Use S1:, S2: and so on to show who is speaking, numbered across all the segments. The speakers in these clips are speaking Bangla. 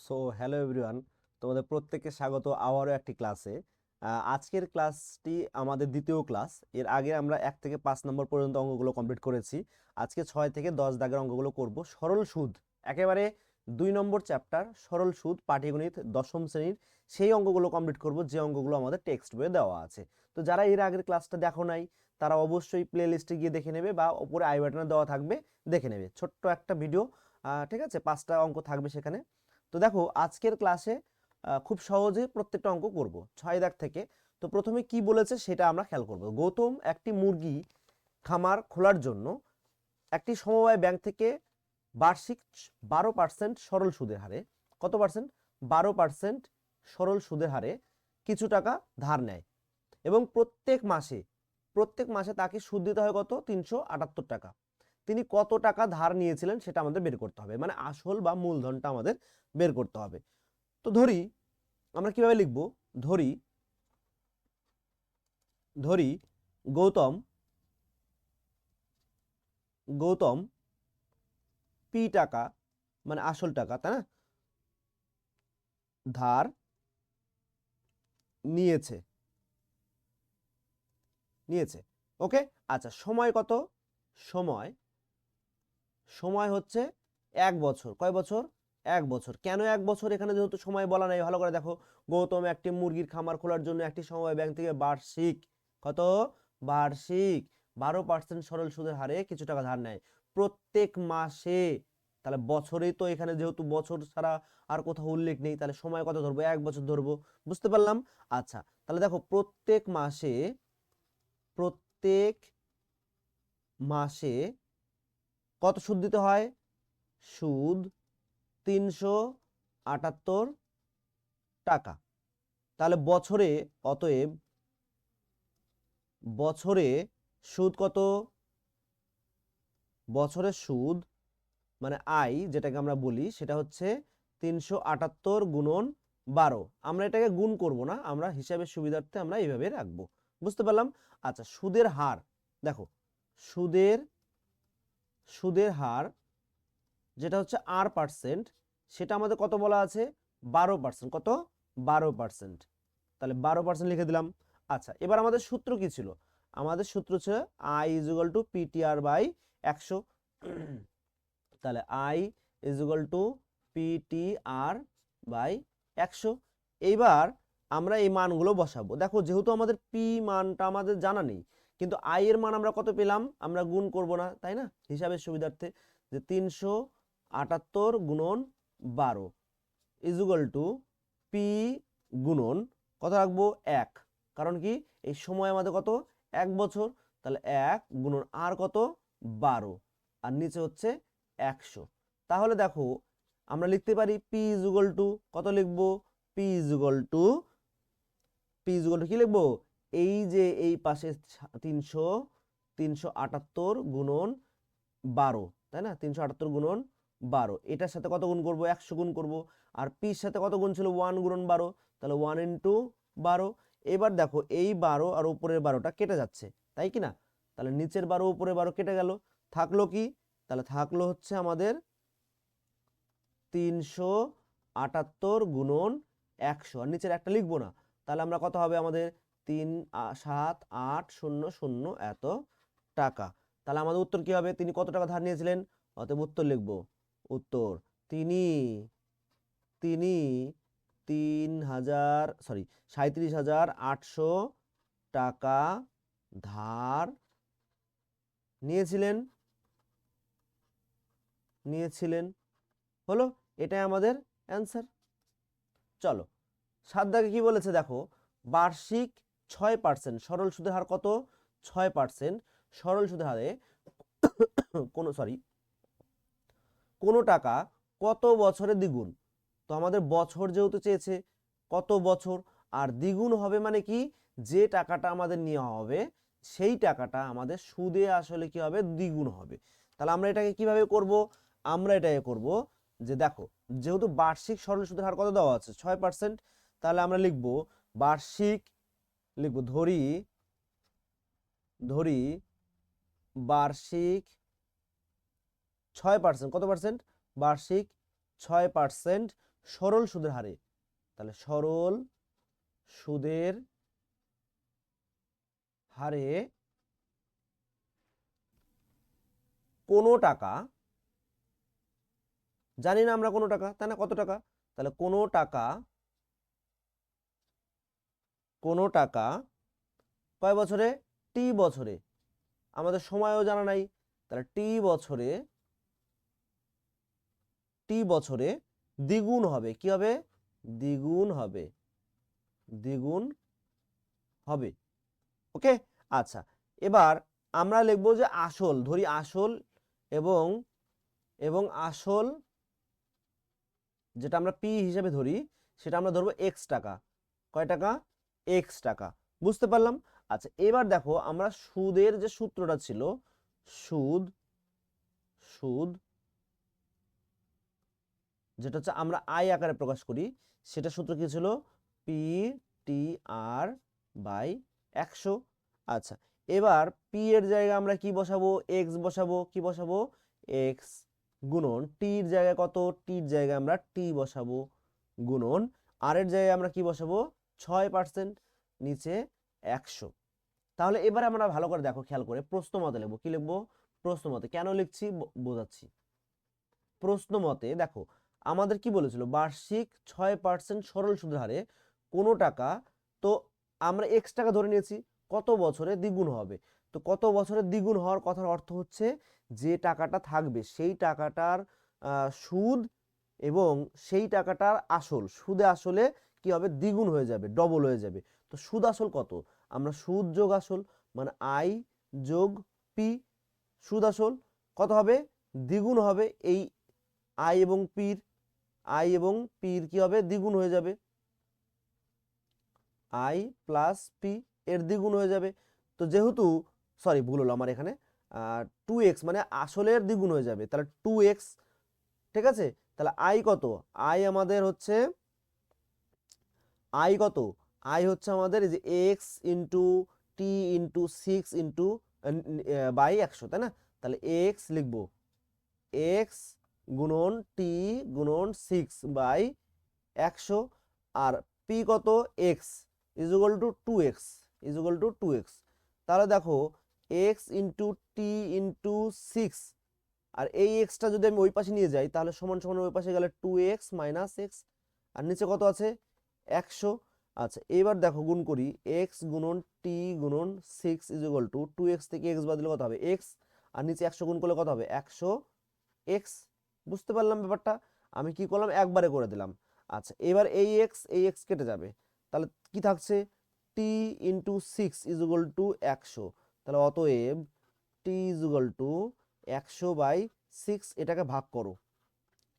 S1: সো হ্যালো এভরিওয়ান, তোমাদের প্রত্যেককে স্বাগত আবারও একটি ক্লাসে। আজকের ক্লাসটি আমাদের দ্বিতীয় ক্লাস। এর আগে আমরা 1 থেকে 5 নম্বর পর্যন্ত অঙ্কগুলো কমপ্লিট করেছি। আজকে 6 থেকে 10 দাগের অঙ্কগুলো করব। সরল সুদ, একেবারে 2 নম্বর চ্যাপ্টার সরল সুদ, পাটিগণিত 10ম শ্রেণীর সেই অঙ্কগুলো কমপ্লিট করব, যে অঙ্কগুলো আমাদের টেক্সট বইয়ে দেওয়া আছে। তো যারা এর আগের ক্লাসটা দেখো নাই, তারা অবশ্যই প্লে লিস্টে গিয়ে দেখে নেবে, বা ওপরে আই বাটনে দেওয়া থাকবে, দেখে নেবে। ছোট্ট একটা ভিডিও, ঠিক আছে, 5টা অঙ্ক থাকবে সেখানে। তো দেখো আজকের ক্লাসে খুব সহজে প্রত্যেকটা অঙ্ক করব 6 দাগ থেকে। তো প্রথমে কি বলেছে সেটা আমরা খেয়াল করব। গৌতম একটি মুরগি খামার খোলার জন্য একটি সমবায় ব্যাংক থেকে বার্ষিক 12% সরল সুদের হারে, কত পার্সেন্ট, 12% সরল সুদের হারে কিছু টাকা ধার নেয়, এবং প্রত্যেক মাসে তাকে সুদ দিতে হয় কত, 378 টাকা। তিনি কত টাকা ধার নিয়েছিলেন সেটা আমাদের বের করতে হবে, মানে আসল বা মূলধনটা আমাদের বের করতে হবে। তো ধরি, আমরা কিভাবে লিখব, ধরি ধরি গৌতম গৌতম পি টাকা, মানে আসল টাকা, তাই না, ধার নিয়েছে নিয়েছে ওকে। আচ্ছা, সময় কত, সময় সময় হচ্ছে 1 বছর। কয় বছর, 1 বছর। কেন 1 বছর, এখানে যেহেতু সময় বলা নাই, ভালো করে দেখো। গৌতম একটি মুরগির খামার খোলার জন্য একটি সমবায় ব্যাংক থেকে বার্ষিক, কত, বার্ষিক 12% সরল সুদের হারে কিছু টাকা ধার নেয় প্রত্যেক মাসে। তাহলে বছরেই তো, এখানে যেহেতু বছর ছাড়া আর কোথাও উল্লেখ নেই, তাহলে সময় কত ধরবো, 1 বছর ধরবো। বুঝতে পারলাম। আচ্ছা, তাহলে দেখো প্রত্যেক মাসে কত সুদ দিতে হয়, সুদ 378 টাকা। তাহলে বছরে, অতএব বছরে সুদ কত, বছরের সুদ মানে আই যেটাকে আমরা বলি, সেটা হচ্ছে 378 গুণন 12। আমরা এটাকে গুণ করব না, আমরা হিসাবের সুবিধার্থে আমরা এইভাবে রাখবো। বুঝতে পারলাম। আচ্ছা, সুদের হার দেখো, সুদের সুদের হার যেটা হচ্ছে R%, সেটা আমাদের কত বলা আছে, 12%। কত, 12%। তাহলে 12% লিখে দিলাম। আচ্ছা, এবার আমাদের সূত্র কি ছিল, আমাদের সূত্র ছিল I = PTR/100। তাহলে I = PTR/100। এইবার আমরা এই মানগুলো বসাবো। দেখো, যেহেতু আমাদের পি মানটা আমাদের জানা নেই, কিন্তু আই এর মান আমরা কত পেলাম, আমরা গুণ করব না, তাই না, হিসাবের সুবিধার্থে, যে 378 গুণন 12 = পি গুণন কত রাখবো, 1। কারণ কি, এই সময় আমাদের কত, 1 বছর। তাহলে 1 গুণন আর কত, 12, আর নিচে হচ্ছে 100। তাহলে দেখো, আমরা লিখতে পারি পি ইজুগল টু, কত লিখবো, পি ইজুগল টু কি লিখবো, এই যে এই পাশে 378 গুণন 12, তাই না, 378 গুণন 12, এটার সাথে কত গুণ করব, 100 গুণ করব। আর পির সাথে কত গুণ ছিল, 1 গুণন 12, তাহলে 1 × 12। এবার দেখো, এই 12 আর উপরের 12টা কেটে যাচ্ছে, তাই কি না, তাহলে নিচের 12 উপরের 12 কেটে গেল, থাকলো কি, তাহলে থাকলো হচ্ছে আমাদের 378 গুণন 100, আর নিচের একটা লিখবো না। তাহলে আমরা কত হবে, আমাদের 37800 এত টাকা। তাহলে আমাদের উত্তর কি হবে, তিনি কত টাকা ধার নিয়েছিলেন, অতএব উত্তর লিখবো, উত্তর তিনি তিনি 37,800 টাকা ধার নিয়েছিলেন। হলো, এটাই আমাদের অ্যান্সার। চলো, 7 দাগে কি বলেছে দেখো, বার্ষিক 6% সরল সুদের হার কত, 6% সরল সুদের হারে কোনো টাকা কত বছরে দ্বিগুণ। তো আমাদের বছর যেহেতু চেয়েছে, কত বছর, আর দ্বিগুণ হবে মানে কি, যে টাকাটা আমাদের নেওয়া হবে সেই টাকাটা আমাদের সুদে আসলে কি হবে, দ্বিগুণ হবে। তাহলে আমরা এটাকে কিভাবে করব, আমরা এটাকে করব যে দেখো, যেহেতু বার্ষিক সরল সুদের হার কত দেওয়া আছে, 6%, তাহলে আমরা লিখব বার্ষিক, লিখব ধরি বার্ষিক 6%, কত পার্সেন্ট, বার্ষিক 6% সরল সুদের হারে। তাহলে সরল সুদের হারে কোনো টাকা, জানি না আমরা কোনো টাকা, তাই না, কত টাকা, তাহলে কোনো টাকা কয় বছরে, টি বছরে, আমাদের সময়ও জানা নাই, তাহলে টি বছরে দ্বিগুণ হবে, কি হবে, দ্বিগুণ হবে, ওকে। আচ্ছা, এবার আমরা লিখবো যে আসল, ধরি আসল এবং আসল যেটা আমরা পি হিসেবে ধরি সেটা আমরা ধরবো এক্স টাকা। কয় টাকা, এক্স টাকা, বুঝতে পারলাম। আচ্ছা, এবার দেখো আমরা সুদের যে সূত্রটা ছিল, সুদ যেটা হচ্ছে আমরা আই আকারে প্রকাশ করি, সেটা সূত্র কি ছিল, পি টি আর বাই 100। আচ্ছা, এবার পি এর জায়গায় আমরা কি বসাবো, এক্স বসাবো, কি বসাবো, এক্স গুণন টির জায়গায় কত, টির জায়গায় আমরা টি বসাবো, গুণন আর এর জায়গায় আমরা কি বসাবো, 6%, নিচে 100। তাহলে এবারে আমরা ভালো করে দেখো, খেয়াল করে প্রশ্ন মতে লিখবো, কি লিখবো, প্রশ্ন মতে, কেন লিখছি বোঝাচ্ছি। প্রশ্ন মতে দেখো আমাদের কি বলেছিল, বার্ষিক 6% সরল সুদের হারে কোনো টাকা, তো আমরা এক্স টাকা ধরে নিয়েছি, কত বছরে দ্বিগুণ হবে। তো কত বছরে দ্বিগুণ হওয়ার কথার অর্থ হচ্ছে যে টাকাটা থাকবে সেই টাকাটার সুদ এবং সেই টাকাটার আসল, সুদে আসলে কি হবে, দ্বিগুণ হয়ে যাবে, ডবল হয়ে যাবে। তো সুদ আসল কত, আমরা সুদ যোগ আসল মানে আই যোগ পি, সুদ আসল কত হবে, দ্বিগুণ হবে, এই আই এবং পির কি হবে, দ্বিগুণ হয়ে যাবে, আই প্লাস পি এর দ্বিগুণ হয়ে যাবে। তো যেহেতু, সরি ভুল হলো আমার এখানে, 2x মানে আসলের দ্বিগুণ হয়ে যাবে, তাহলে 2x, ঠিক আছে। তাহলে আই কত, আই আমাদের হচ্ছে, আই কত, আই হচ্ছে আমাদের এই যে x into t into 6 into by 100, তাই না। তাহলে এক্স লিখবো, এক্স গুণন টি গুণন 6 বাই 100, আর পি কত, এক্স ইজুগাল টু 2x, তাহলে দেখো এক্স ইন্টু টি ইন্টু 6, আর এই এক্সটা যদি আমি ওই পাশে নিয়ে যাই তাহলে সমান সমান ওই পাশে গেলে 2x মাইনাস এক্স, আর নিচে কত আছে, 100। আচ্ছা, এবার দেখো গুণ করি, এক্স গুণন টি গুণন 6 ইজুগাল টু 2x থেকে এক্স বাদ দিলে কত হবে, এক্স, আর নিচে 100 গুণ করলে কত হবে, 100 এক্স। বুঝতে পারলাম ব্যাপারটা, আমি কি করলাম, একবারে করে দিলাম। আচ্ছা, এবার এই এক্স কেটে যাবে, তাহলে কি থাকছে, টি ইন্টু 6 ইজুগাল টু 100, তাহলে অতএব টি ইজুগাল টু 100/6, এটাকে ভাগ করো,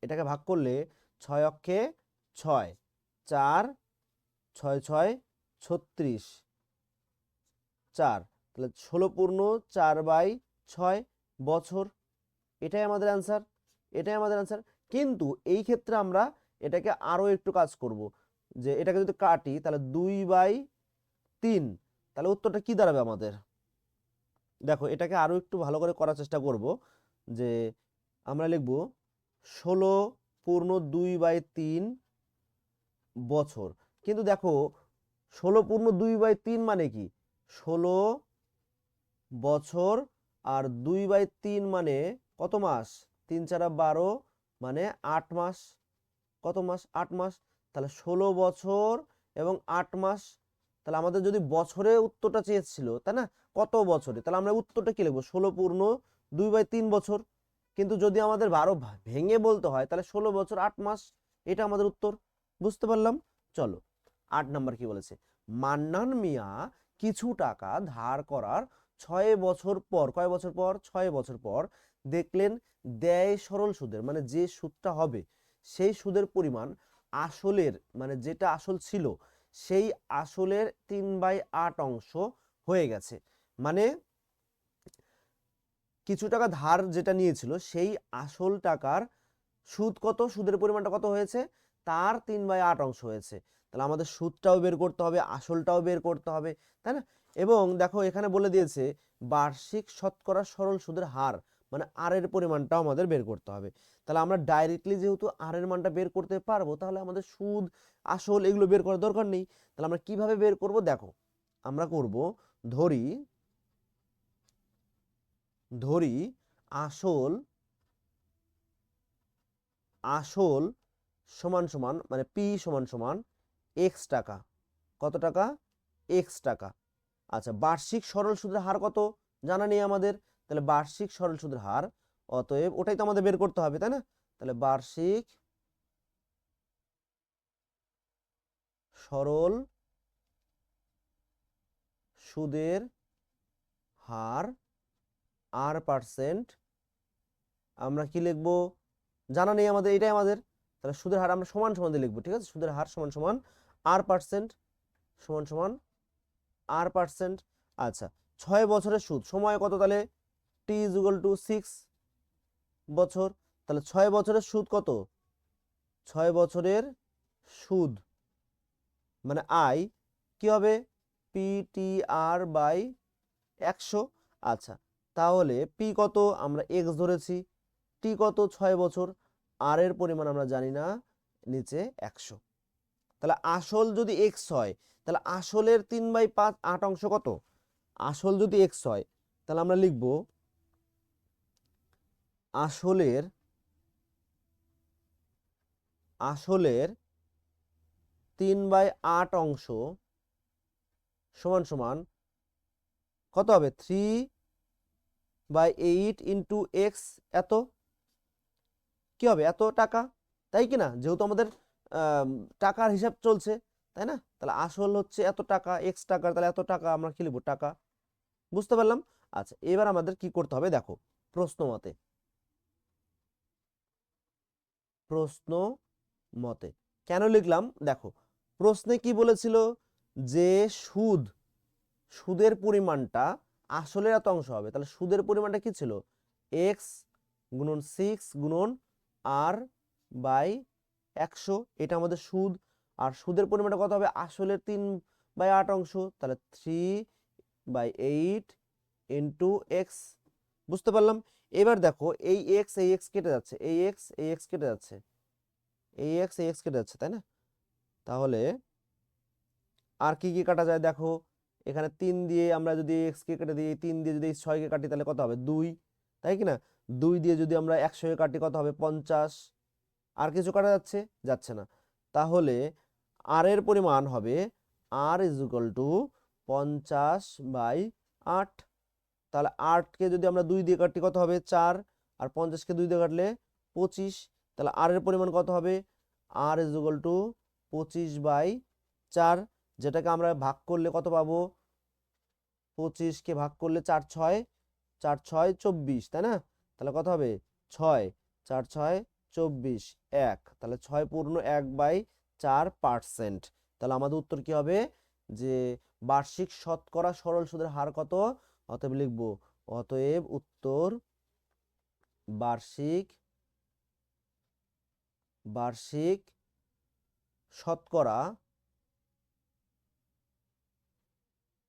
S1: এটাকে ভাগ করলে 6 অক্ষে 6, 4 6 6 36, 4, তাহলে 16 পূর্ণ 4/6 বছর, এটাই আমাদের অ্যান্সার। কিন্তু এই ক্ষেত্রে আমরা এটাকে আরো একটু কাজ করব, যে এটাকে যদি কাটি তাহলে 2/3, তাহলে উত্তরটা কি দাঁড়াবে আমাদের, দেখো এটাকে আরো একটু ভালো করে করার চেষ্টা করব, যে আমরা লিখব 16 পূর্ণ 2/3 বছর। কিন্তু দেখো 16 পূর্ণ 2/3 মানে কি, 16 বছর, আর 2/3 মানে কত মাস, 3 4 12 মানে 8 মাস, কত মাস, 8 মাস, তাহলে 16 বছর এবং 8 মাস। তাহলে আমাদের যদি বছরে উত্তরটা চেয়েছিল, তাই না, কত বছরে, তাহলে আমরা উত্তরটা কি লিখবো, 16 পূর্ণ 2/3 বছর। কিন্তু যদি আমাদের আরো ভেঙে বলতে হয় তাহলে 16 বছর 8 মাস, এটা আমাদের উত্তর। বুঝতে পারলাম। চলো 8 নাম্বার কি বলেছে, মান্নান মিয়া কিছু টাকা ধার করার 6 বছর পর, কয় বছর পর, 6 বছর পর দেখলেন দেয় সরল সুদের, মানে যে সুদটা হবে সেই সুদের পরিমাণ আসলের, মানে যেটা আসল ছিল সেই আসলের 3/8 অংশ হয়ে গেছে। মানে কিছু টাকা ধার যেটা নিয়েছিল সেই আসল টাকার সুদ কত, সুদের পরিমাণটা কত হয়েছে, তার 3/8 অংশ হয়েছে। তাহলে আমাদের সুদটাও বের করতে হবে, আসলটাও বের করতে হবে, তাই না। এবং দেখো এখানে বলে দিয়েছে বার্ষিক শতকরা সরল সুদের হার মানে আর এর পরিমাণটাও আমাদের বের করতে হবে। তাহলে আমরা ডাইরেক্টলি যেহেতু আর এর মানটা বের করতে পারবো, তাহলে আমাদের সুদ আসল এগুলো বের করার দরকার নেই। তাহলে আমরা কিভাবে বের করব, দেখো আমরা করব, ধরি ধরি আসল আসল সমান সমান মানে পি সমান সমান এক্স টাকা। কত টাকা? এক্স টাকা। আচ্ছা, বার্ষিক সরল সুদের হার কত জানা নেই আমাদের, তাহলে বার্ষিক সরল সুদের হার, অতএব ওটাই তো আমাদের বের করতে হবে, তাই না? তাহলে বার্ষিক সরল সুদের হার আর পার্সেন্ট, আমরা কি লিখবো জানা নেই আমাদের, এটাই আমাদের। তাহলে সুদের হার আমরা সমান সমান দিয়ে লিখবো, ঠিক আছে? সুদের হার সমান সমান আর পার্সেন্ট সমান সমান আর পার্সেন্ট। আচ্ছা, 6 বছরের সুদ, সময় কত তাহলে? টি ইজ ইকুয়াল টু 6 বছর। তাহলে 6 বছরের সুদ কত? 6 বছরের সুদ মানে আই কি হবে? PTR by 100। আচ্ছা, তাহলে পি কত? আমরা এক্স ধরেছি। টি কত? 6 বছর। আর এর পরিমাণ আমরা জানি না, নিচে 100। তাহলে আসল যদি এক্স হয়, তাহলে আসলের 3/5 8 অংশ কত? আসল যদি এক্স হয়, তাহলে আমরা লিখব আসলের আসলের 3/8 অংশ সমান সমান কত হবে? 3/8 ইন্টু এক্স, এত কি হবে? এত টাকা, তাই কি না? যেহেতু আমাদের টাকার হিসাব চলছে, তাই না? তাহলে আসল হচ্ছে এত টাকা, এক্স টাকার, তাহলে এত টাকা আমরা কি লিখবো? টাকা। বুঝতে পারলাম? আচ্ছা, এবার আমাদের কি করতে হবে দেখো, প্রশ্ন মতে প্রশ্ন মতে কেন লিখলাম দেখো, প্রশ্নে কি বলেছিল যে সুদের পরিমাণটা আসলের এত অংশ হবে। তাহলে সুদের পরিমাণটা কি ছিল? এক্স গুণন 6 গুণন আর বাই 100, এটা আমাদের সুদ। আর সুদের পরিমাণটা কত হবে? আসলের 3/8 অংশ, তাহলে 3/8 ইন্টু এক্স। বুঝতে পারলাম? এবার দেখো, এই এক্স কেটে যাচ্ছে, এই এক্স কেটে যাচ্ছে, এই এক্স কেটে যাচ্ছে, তাই না? তাহলে আর কি কি কাটা যায় দেখো, এখানে 3 দিয়ে আমরা যদি এক্স কে কেটে দিই, 3 দিয়ে যদি 6 কে কাটি তাহলে কত হবে? 2, তাই কি না? 2 দিয়ে যদি আমরা 100 কে কাটি কত হবে? 50। আর কিছু কাটা যাচ্ছে? যাচ্ছে না। তাহলে আর এর পরিমাণ হবে আর ইজ ইকুয়াল টু 50/8। তাহলে 8 কে যদি আমরা 2 দিয়ে কাটি কত হবে? 4। আর 50 কে 2 দিয়ে কাটলে 25। তাহলে আর এর পরিমাণ কত হবে? আর ইজ ইকুয়াল টু 25/4, যেটাকে আমরা ভাগ করলে কত পাবো? 25 কে ভাগ করলে 4 6 24, তাই না? তাহলে কত হবে? 6 4 6 24 1, তাহলে 6 পূর্ণ 1/4%। তাহলে আমাদের উত্তর কি হবে? যে বার্ষিক শতকরা সরল সুদের হার কত? অতএব লিখব, অতএব উত্তর বার্ষিক বার্ষিক শতকরা,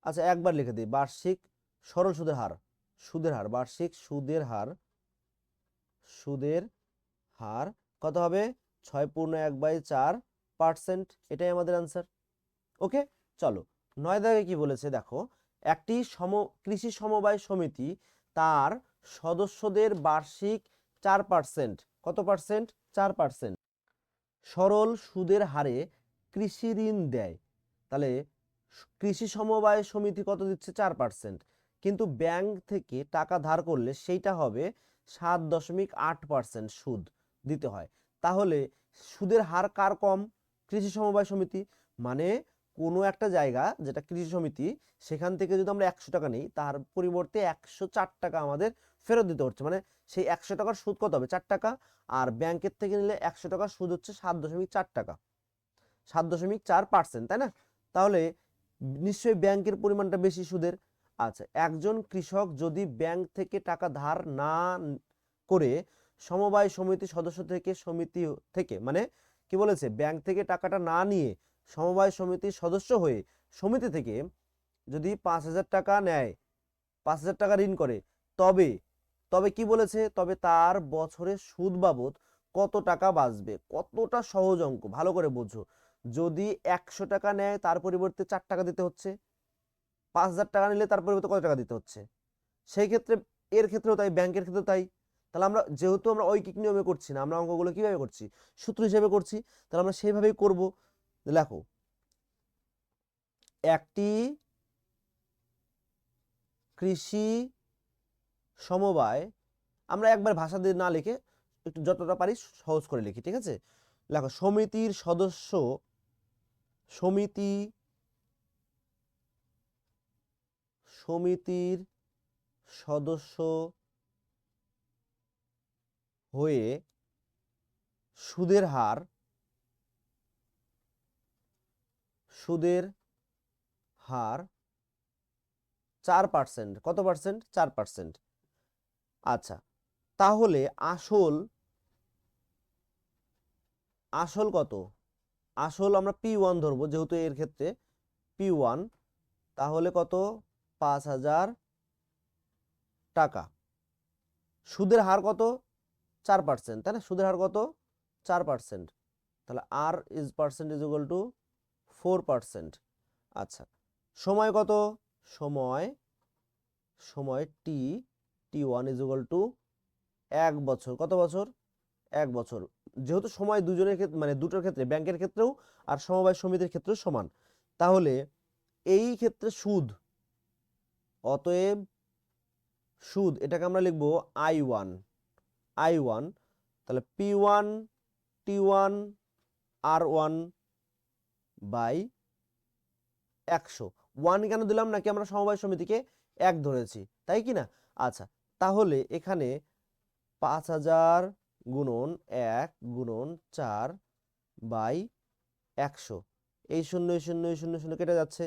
S1: আচ্ছা একবার লিখে দিই, বার্ষিক সরল সুদের হার বার্ষিক সুদের হার কত হবে? 6 পূর্ণ 1/4%, এটাই আমাদের আনসার। ওকে, চলো 9 দাগে কি বলেছে দেখো, একটি কৃষি সমবায় সমিতি তার সদস্যদের বার্ষিক 4%, কত পার্সেন্ট? 4% সরল সুদের হারে কৃষি ঋণ দেয়। তাহলে কৃষি সমবায় সমিতি কত দিচ্ছে? 4%। কিন্তু ব্যাংক থেকে টাকা ধার করলে সেইটা হবে 7.8% সুদ দিতে হয়। তাহলে সুদের হার কার কম? কৃষি সমবায় সমিতি। মানে কোনো একটা জায়গা যেটা কৃষি সমিতি, সেখান থেকে যদি আমরা 100 টাকা নিই, তার পরিবর্তে 104 টাকা আমাদের ফেরত দিতে হচ্ছে। মানে সেই 100 টাকার সুদ কত হবে? 4 টাকা। আর ব্যাংকের থেকে নিলে 100 টাকার সুদ হচ্ছে 7.4 টাকা, 7.4%, তাই না? তাহলে নিশ্চয়ই ব্যাংকের পরিমাণটা বেশি সুদের। আচ্ছা, একজন কৃষক যদি ব্যাংক থেকে টাকা ধার না করে সমবায় সমিতির সদস্য সমিতি থেকে মানে কি বলেছে, ব্যাংক থেকে টাকাটা না নিয়ে সমবায় সমিতির সদস্য হয়ে সমিতি থেকে যদি 5,000 টাকা নেয়, 5,000 টাকা ঋণ করে, তবে তবে কি বলেছে, তবে তার বছরে সুদ বাবদ কত টাকা বাঁচবে। কতটা সহজ অঙ্ক, ভালো করে বোঝো। যদি 100 টাকা নেয় তার পরিবর্তে 4 টাকা দিতে হচ্ছে, 5000 টাকা নিলে তার পরিবর্তে কত টাকা দিতে হচ্ছে। সেই ক্ষেত্রে এর ক্ষেত্রেও তাই, ব্যাংকের ক্ষেত্রেও তাই। তাহলে আমরা যেহেতু আমরা ঐকিক নিয়মে করছি না, আমরা অঙ্কগুলো কিভাবে করছি, সূত্র হিসেবে করছি, তাহলে আমরা সেইভাবেই করব। দেখো, একটি কৃষি সমবায়, আমরা একবার ভাষা দিয়ে না লিখে একটু যতটা পারি সহজ করে লিখি, ঠিক আছে। দেখো, সমিতির সদস্য, সমিতির সদস্য হয়ে সুদের হার 4%। কত পার্সেন্ট? 4%। আচ্ছা, তাহলে আসল কত? আসল আমরা P1 ধরবো, যেহেতু এর ক্ষেত্রে P1, তাহলে কত? 5000 টাকা। সুদের হার কত? 4%, তাই না? সুদের হার কত? 4%। তাহলে R is percent is equal to 4%। আচ্ছা, সময় কত? সময় T1 ইজ ইকুয়াল টু 1 বছর। কত বছর? 1 বছর। যেহেতু সময় দুজনের ক্ষেত্রে, মানে দুটোর ক্ষেত্রে, ব্যাংকের ক্ষেত্রেও আর সমবায় সমিতির ক্ষেত্রেও সমান, তাহলে এই ক্ষেত্রে সুদ, অতএব সুদ, এটাকে আমরা লিখবো I1। তাহলে P1 T1 R1 বাই 100। 1 কেন দিলাম, নাকি আমরা সমবায় সমিতিকে 1 ধরেছি, তাই কি না? আচ্ছা, তাহলে এখানে 5000 গুণন 1 গুণন 4 বাই 100, এই 0 0 0 0 কেটে যাচ্ছে।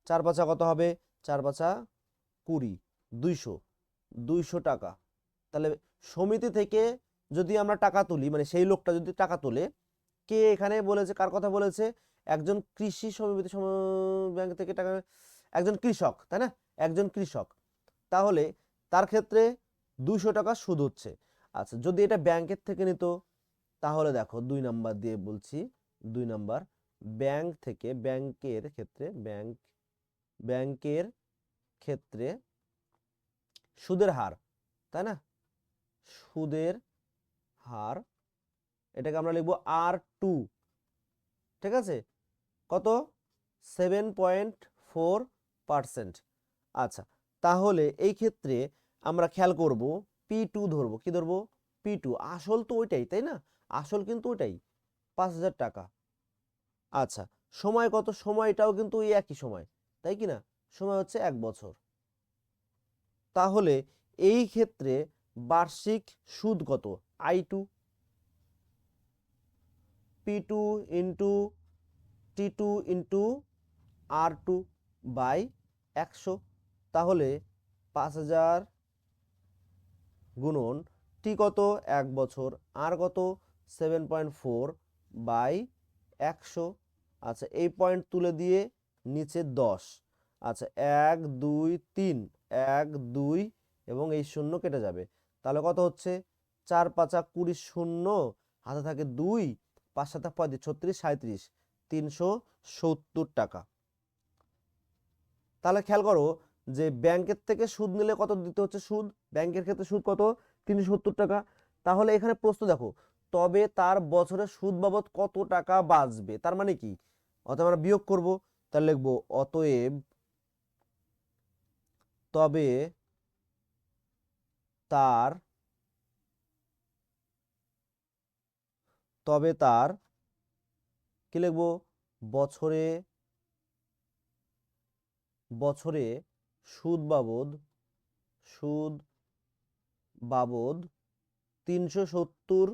S1: 4 5 কত হবে? 4 5 20, 200 টাকা। তাহলে সমিতি থেকে যদি আমরা টাকা তুলি, মানে সেই লোকটা যদি টাকা তোলে, কে এখানে বলেছে, কার কথা বলেছে? একজন কৃষি সমিতি ব্যাংক থেকে টাকা, একজন কৃষক, তাই না? একজন কৃষক। তাহলে তার ক্ষেত্রে 200 টাকা সুদ হচ্ছে। আচ্ছা, যদি এটা ব্যাংকের থেকে নিত, তাহলে দেখো 2 নাম্বার দিয়ে বলছি, 2 নাম্বার, ব্যাংকের ক্ষেত্রে সুদের হার, তাই না? সুদের হার, এটাকে আমরা লিখবো R2, ঠিক আছে? কত? 7.4%। আচ্ছা, তাহলে এই ক্ষেত্রে আমরা খেয়াল করব, P2 ধরবো। কি ধরবো? P2। আসল তো ওইটাই, তাই না? আসল কিন্তু ওইটাই, 5000 টাকা। আচ্ছা, সময় কত? সময়টাও কিন্তু ওই একই সময়, তাই কি না? সময় হচ্ছে 1 বছর। তাহলে এই ক্ষেত্রে বার্ষিক সুদ কত? I2, P2 into T2 into R2 by 100। তাহলে 5000 গুণন টি কত? 1 বছর, আর কত? 7.4 বাই 100। আচ্ছা, এই পয়েন্ট তুলে দিয়ে নিচে 10। আচ্ছা, 1 2 3, 1 2 এবং এই 0 কেটে যাবে। তাহলে কত হচ্ছে? 4 5 20, 0 হাতে থাকে 2, 5 7 35, 36 37, 370 টাকা। তাহলে খেয়াল করো যে ব্যাংকের থেকে সুদ নিলে কত দিতে হচ্ছে সুদ, ব্যাংকের ক্ষেত্রে সুদ কত? 370 টাকা। তাহলে এখানে প্রশ্ন দেখো, তবে তার বছরে সুদ বাবদ কত টাকা বাঁচবে, তার মানে কি? অতএব আমরা বিয়োগ করব, তাহলে লিখবো অতএব তবে তার কি লিখবো? বছরে সুদ বাবদ 370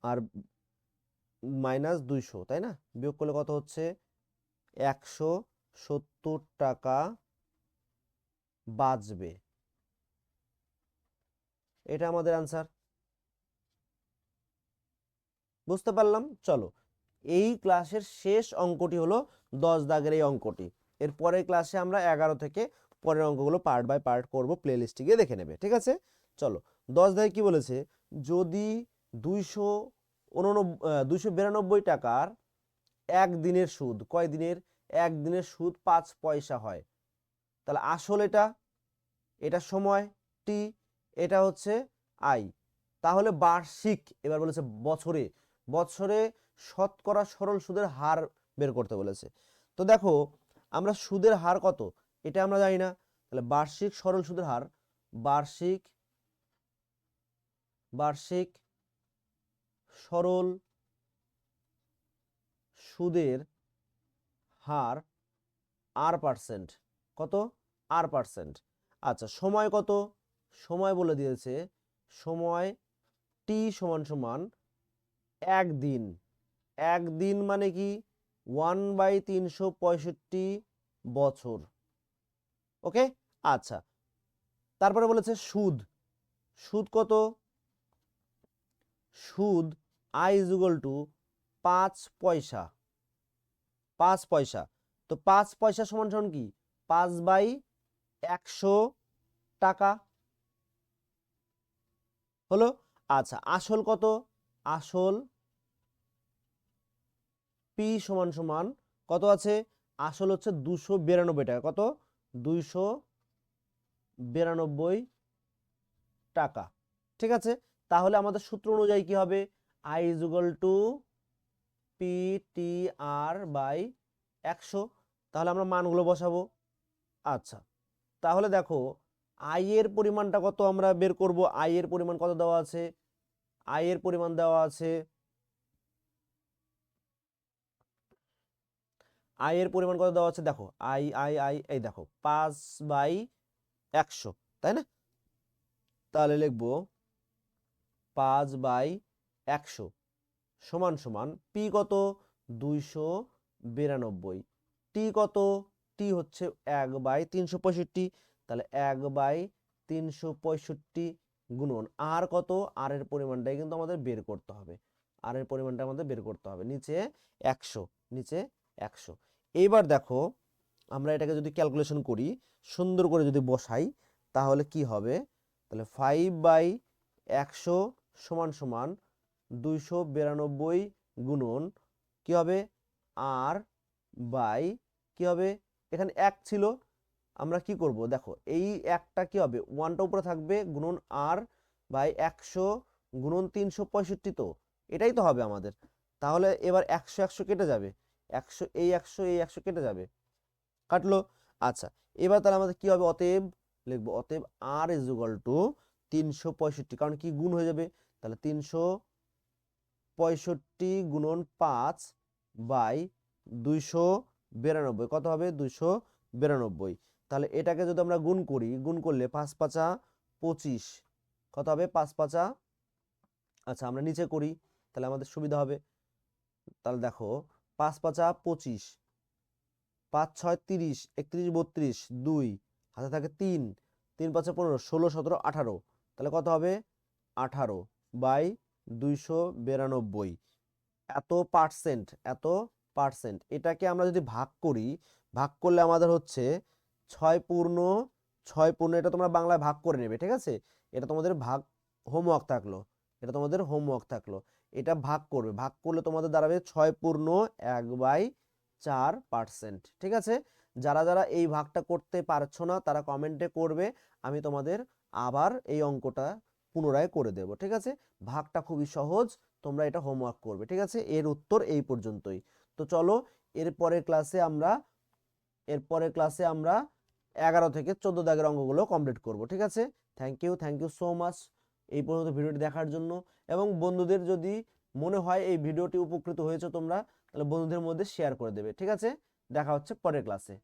S1: আর মাইনাস 200, তাই না? বিয়োগ করলে কত হচ্ছে? 170 টাকা বাঁচবে। এটা আমাদের আনসার। বুঝতে পারলাম? চলো, এই ক্লাসের শেষ অঙ্কটি হলো 10 দাগের এই অঙ্কটি। এর পরের ক্লাসে আমরা 11 থেকে পরের অঙ্কগুলো পার্ট বাই পার্ট করব, প্লে লিস্টে গিয়ে দেখে নেবে, ঠিক আছে? চলো 10 দাগে কি বলেছে, যদি 292 টাকার একদিনের সুদ, কয় দিনের, একদিনের সুদ 5 পয়সা হয়, তাহলে আসল এটা সময় টি, এটা হচ্ছে আই, তাহলে বার্ষিক, এবার বলেছে বছরে, বছরে শতকরা সরল সুদের হার বের করতে বলেছে। তো দেখো আমরা সুদের হার কত এটা আমরা জানি না, তাহলে বার্ষিক সরল সুদের হার, বার্ষিক বার্ষিক সরল সুদের হার R%, কত R%। আচ্ছা সময় কত, সময় বলে দিয়েছে, সময় টি সমান সমান একদিন, একদিন মানে কি 1/365 বছর, ওকে। আচ্ছা তারপরে বলেছে সুদ, সুদ কত, সুদ I = 5 পয়সা, 5 পয়সা, তো 5 পয়সা সমান সমান কি 5/100 টাকা হলো। আচ্ছা আসল কত, আসল পি সমান সমান কত আছে, আসল হচ্ছে 292 টাকা, কত 292 টাকা, ঠিক আছে। তাহলে আমাদের সূত্র অনুযায়ী কি হবে, I = PTR/100, তাহলে আমরা মানগুলো বসাবো। আচ্ছা তাহলে দেখো আই এর পরিমাণটা কত আমরা বের করব, আই এর পরিমাণ কত দেওয়া আছে, আই এর পরিমাণ দেওয়া আছে, আই এর পরিমাণ কত দেওয়া আছে, দেখো আই আই আই এই দেখো 5/100, তাই না, তাহলে লিখবো 5/100 সমান সমান পি কত 292, টি কত, টি হচ্ছে 1/365, তাহলে 1/365 গুণন আর কত, আর এর পরিমাণটাই কিন্তু আমাদের বের করতে হবে, আর এর পরিমাণটা আমাদের বের করতে হবে, নিচে 100, নিচে 100। এইবার দেখো আমরা এটাকে যদি ক্যালকুলেশন করি, সুন্দর করে যদি বসাই, তাহলে কি হবে, তাহলে 5/100 সমান সমান 292 গুণন কি হবে আর বাই কি হবে, এখানে 1 ছিল, আমরা কি করব দেখো এই একটা কি হবে, ওয়ানটা উপরে থাকবে, গুণন আর বাই 100 গুণন 365, তো এটাই তো হবে আমাদের। তাহলে এবার 100 100 কেটে যাবে, 100 এই 100 এই 100 কেটে যাবে, কাটলো। আচ্ছা এবার তাহলে আমাদের কি হবে, অতএব লিখবো অতএব আর = 365, কারণ কি গুণ হয়ে যাবে, তাহলে 365 গুণন 5/292, কত হবে 292, তাহলে এটাকে যদি আমরা গুণ করি, গুণ করলে 5 5 25, কত হবে 5 5, আচ্ছা আমরা নিচে করি তাহলে আমাদের সুবিধা হবে, তাহলে দেখো 5 5 25, 5 6 30, 31 32, 2 হাতে থাকে 3, 3 5 15, 16 17 18, তাহলে কত হবে 18/292, এত পার্সেন্ট, এত পার্সেন্ট। এটাকে আমরা যদি ভাগ করি, ভাগ করলে আমাদের হচ্ছে 6 পূর্ণ 6 পূর্ণ, এটা তোমরা বাংলায় ভাগ করে নেবে, ঠিক আছে, এটা তোমাদের ভাগ হোমওয়ার্ক থাকলো, এটা তোমাদের হোমওয়ার্ক থাকলো, এটা ভাগ করবে, ভাগ করলে তোমাদের দাঁড়াবে 6 পূর্ণ 1/4%, ঠিক আছে। যারা যারা এই ভাগটা করতে পারছো না তারা কমেন্টে করবে, আমি তোমাদের আবার এই অঙ্কটা পুনরায় করে দেব, ঠিক আছে। ভাগটা খুবই সহজ, তোমরা এটা হোমওয়ার্ক করবে, ঠিক আছে। এর উত্তর এই পর্যন্তই। তো চলো এরপরের ক্লাসে আমরা 11 থেকে 14 দাগের অঙ্কগুলো কমপ্লিট করব, ঠিক আছে। থ্যাংক ইউ সো মাচ এই পর্যন্ত ভিডিওটি দেখার জন্য, এবং বন্ধুদের যদি মনে হয় এই ভিডিওটি উপকৃত হয়েছে তোমরা, তাহলে বন্ধুদের মধ্যে শেয়ার করে দেবে, ঠিক আছে। দেখা হচ্ছে পরের ক্লাসে।